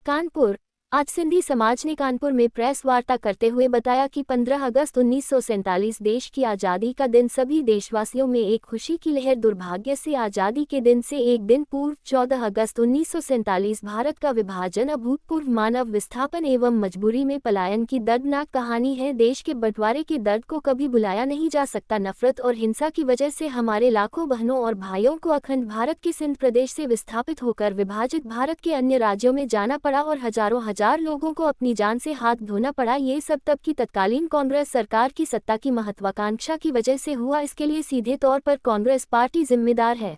कानपुर। आज सिंधी समाज ने कानपुर में प्रेस वार्ता करते हुए बताया कि 15 अगस्त 1947 देश की आज़ादी का दिन सभी देशवासियों में एक खुशी की लहर। दुर्भाग्य से आज़ादी के दिन से एक दिन पूर्व 14 अगस्त 1947 भारत का विभाजन, अभूतपूर्व मानव विस्थापन एवं मजबूरी में पलायन की दर्दनाक कहानी है। देश के बंटवारे के दर्द को कभी भुलाया नहीं जा सकता। नफरत और हिंसा की वजह से हमारे लाखों बहनों और भाइयों को अखंड भारत के सिंध प्रदेश से विस्थापित होकर विभाजित भारत के अन्य राज्यों में जाना पड़ा और हजारों हजार लोगों को अपनी जान से हाथ धोना पड़ा। ये सब तब की तत्कालीन कांग्रेस सरकार की सत्ता की महत्वाकांक्षा की वजह से हुआ। इसके लिए सीधे तौर पर कांग्रेस पार्टी जिम्मेदार है।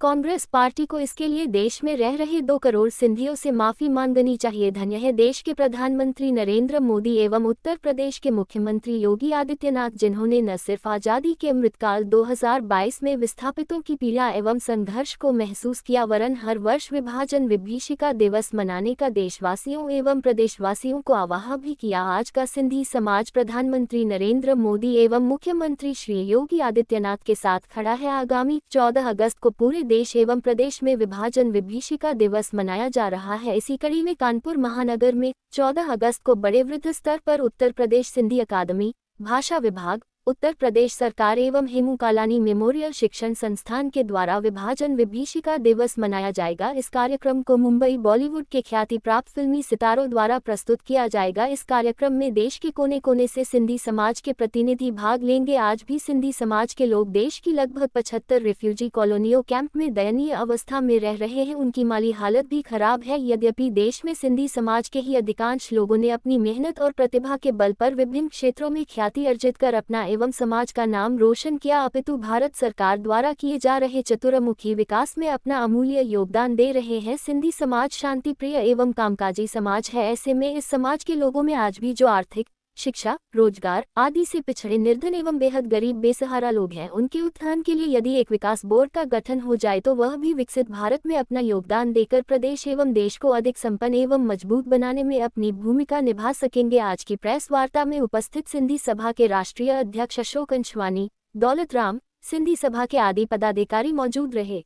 कांग्रेस पार्टी को इसके लिए देश में रह रहे 2 करोड़ सिंधियों से माफी मांगनी चाहिए। धन्य है देश के प्रधानमंत्री नरेंद्र मोदी एवं उत्तर प्रदेश के मुख्यमंत्री योगी आदित्यनाथ, जिन्होंने न सिर्फ आज़ादी के अमृतकाल 2022 में विस्थापितों की पीड़ा एवं संघर्ष को महसूस किया, वरन हर वर्ष विभाजन विभीषिका दिवस मनाने का देशवासियों एवं प्रदेशवासियों को आह्वान भी किया। आज का सिंधी समाज प्रधानमंत्री नरेंद्र मोदी एवं मुख्यमंत्री श्री योगी आदित्यनाथ के साथ खड़ा है। आगामी 14 अगस्त को पूरे देश एवं प्रदेश में विभाजन विभीषिका दिवस मनाया जा रहा है। इसी कड़ी में कानपुर महानगर में 14 अगस्त को बड़े वृहद स्तर पर उत्तर प्रदेश सिंधी अकादमी, भाषा विभाग, उत्तर प्रदेश सरकार एवं हेमू कालानी मेमोरियल शिक्षण संस्थान के द्वारा विभाजन विभीषिका दिवस मनाया जाएगा। इस कार्यक्रम को मुंबई बॉलीवुड के ख्याति प्राप्त फिल्मी सितारों द्वारा प्रस्तुत किया जाएगा। इस कार्यक्रम में देश के कोने कोने से सिंधी समाज के प्रतिनिधि भाग लेंगे। आज भी सिंधी समाज के लोग देश की लगभग 75 रिफ्यूजी कॉलोनियों कैंप में दयनीय अवस्था में रह रहे हैं। उनकी माली हालत भी खराब है। यद्यपि देश में सिंधी समाज के ही अधिकांश लोगों ने अपनी मेहनत और प्रतिभा के बल पर विभिन्न क्षेत्रों में ख्याति अर्जित कर अपना एवं समाज का नाम रोशन किया, अपितु भारत सरकार द्वारा किए जा रहे चतुर्मुखी विकास में अपना अमूल्य योगदान दे रहे हैं। सिंधी समाज शांति प्रिय एवं कामकाजी समाज है। ऐसे में इस समाज के लोगों में आज भी जो आर्थिक, शिक्षा, रोजगार आदि से पिछड़े, निर्धन एवं बेहद गरीब बेसहारा लोग हैं, उनके उत्थान के लिए यदि एक विकास बोर्ड का गठन हो जाए तो वह भी विकसित भारत में अपना योगदान देकर प्रदेश एवं देश को अधिक संपन्न एवं मजबूत बनाने में अपनी भूमिका निभा सकेंगे। आज की प्रेस वार्ता में उपस्थित सिंधी सभा के राष्ट्रीय अध्यक्ष अशोक अंशवानी, दौलत राम, सिंधी सभा के आदि पदाधिकारी मौजूद रहे।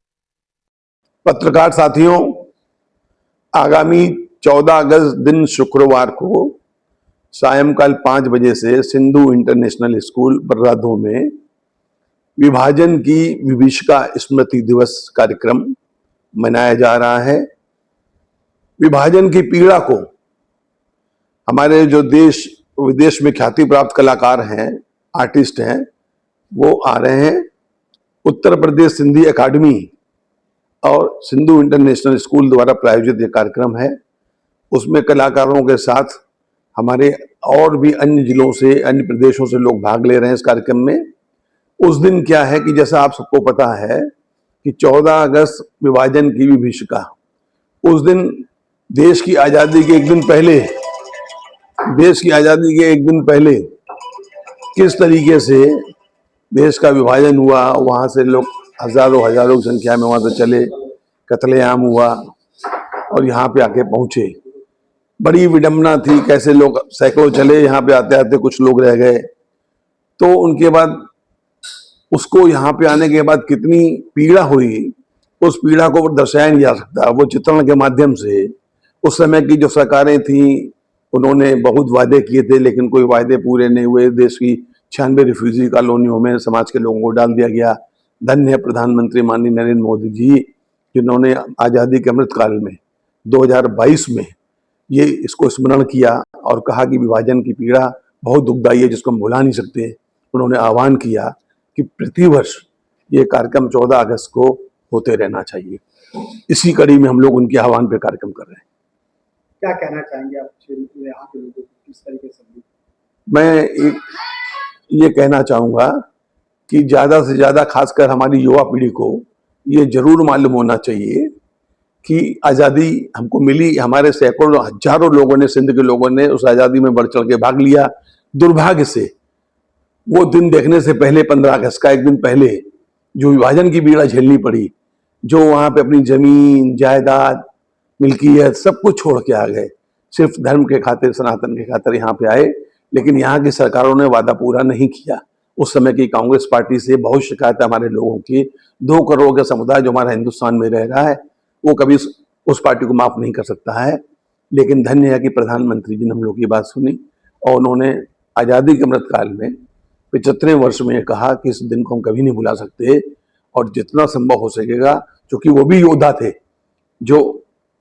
पत्रकार साथियों, आगामी 14 अगस्त दिन शुक्रवार को सायंकाल 5 बजे से सिंधु इंटरनेशनल स्कूल बर्राधो में विभाजन की विभीषिका स्मृति दिवस कार्यक्रम मनाया जा रहा है। विभाजन की पीड़ा को हमारे जो देश विदेश में ख्याति प्राप्त कलाकार हैं, आर्टिस्ट हैं, वो आ रहे हैं। उत्तर प्रदेश सिंधी अकादमी और सिंधु इंटरनेशनल स्कूल द्वारा प्रायोजित ये कार्यक्रम है। उसमें कलाकारों के साथ हमारे और भी अन्य जिलों से, अन्य प्रदेशों से लोग भाग ले रहे हैं इस कार्यक्रम में। उस दिन क्या है कि जैसा आप सबको पता है कि 14 अगस्त विभाजन की विभीषिका, उस दिन देश की आज़ादी के एक दिन पहले किस तरीके से देश का विभाजन हुआ, वहाँ से लोग हजारों की संख्या में वहाँ से चले, कत्लेआम हुआ और यहाँ पे आके पहुँचे। बड़ी विडंबना थी, कैसे लोग सैकड़ों चले, यहाँ पे आते आते कुछ लोग रह गए। तो उनके बाद उसको यहाँ पे आने के बाद कितनी पीड़ा हुई, उस पीड़ा को दर्शाया नहीं जा सकता। वो चित्रण के माध्यम से उस समय की जो सरकारें थी उन्होंने बहुत वादे किए थे, लेकिन कोई वादे पूरे नहीं हुए। देश की 96 रिफ्यूजी कॉलोनियों में समाज के लोगों को डाल दिया गया। धन्य है प्रधानमंत्री माननीय नरेंद्र मोदी जी, जिन्होंने आज़ादी के अमृतकाल में 2022 में ये इसको स्मरण किया और कहा कि विभाजन की पीड़ा बहुत दुखदायी है, जिसको हम भुला नहीं सकते। उन्होंने आह्वान किया कि प्रतिवर्ष ये कार्यक्रम 14 अगस्त को होते रहना चाहिए। इसी कड़ी में हम लोग उनके आह्वान पे कार्यक्रम कर रहे हैं। क्या कहना चाहेंगे आप यहाँ के लोगों को, किस तरीके से? मैं ये कहना चाहूँगा कि ज़्यादा से ज़्यादा खासकर हमारी युवा पीढ़ी को ये जरूर मालूम होना चाहिए कि आज़ादी हमको मिली। हमारे सैकड़ों हजारों लोगों ने, सिंध के लोगों ने उस आज़ादी में बढ़ चढ़ के भाग लिया। दुर्भाग्य से वो दिन देखने से पहले, 15 अगस्त का एक दिन पहले, जो विभाजन की पीड़ा झेलनी पड़ी, जो वहाँ पे अपनी जमीन, जायदाद, मिल्कियत सब कुछ छोड़ के आ गए, सिर्फ धर्म के खातिर, सनातन के खातिर यहाँ पे आए। लेकिन यहाँ की सरकारों ने वादा पूरा नहीं किया। उस समय की कांग्रेस पार्टी से बहुत शिकायत है हमारे लोगों की। 2 करोड़ का समुदाय जो हमारा हिंदुस्तान में रह रहा है, वो कभी उस पार्टी को माफ नहीं कर सकता है। लेकिन धन्य है कि प्रधानमंत्री जी ने हम लोग की बात सुनी और उन्होंने आज़ादी के अमृत काल में 75वें वर्ष में कहा कि इस दिन को हम कभी नहीं भुला सकते और जितना संभव हो सकेगा, क्योंकि वो भी योद्धा थे जो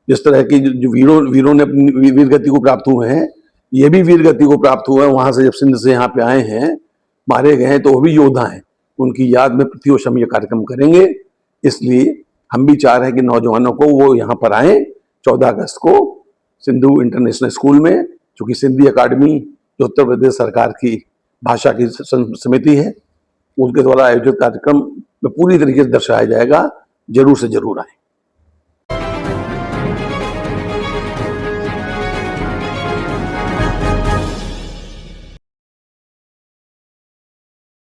जिस तरह की जो वीरों ने अपनी वीर गति को प्राप्त हुए हैं, ये भी वीर गति को प्राप्त हुआ है। वहां से जब सिंध से यहाँ पे आए हैं, मारे गए हैं, तो वो भी योद्धा हैं। उनकी याद में पृथ्वी शम ये कार्यक्रम करेंगे। इसलिए हम भी चाह रहे हैं कि नौजवानों को वो यहाँ पर आए 14 अगस्त को सिंधु इंटरनेशनल स्कूल में, चूँकि सिंधी अकादमी जो उत्तर प्रदेश सरकार की भाषा की समिति है, उनके द्वारा आयोजित कार्यक्रम में पूरी तरीके से दर्शाया जाएगा। जरूर से जरूर आए।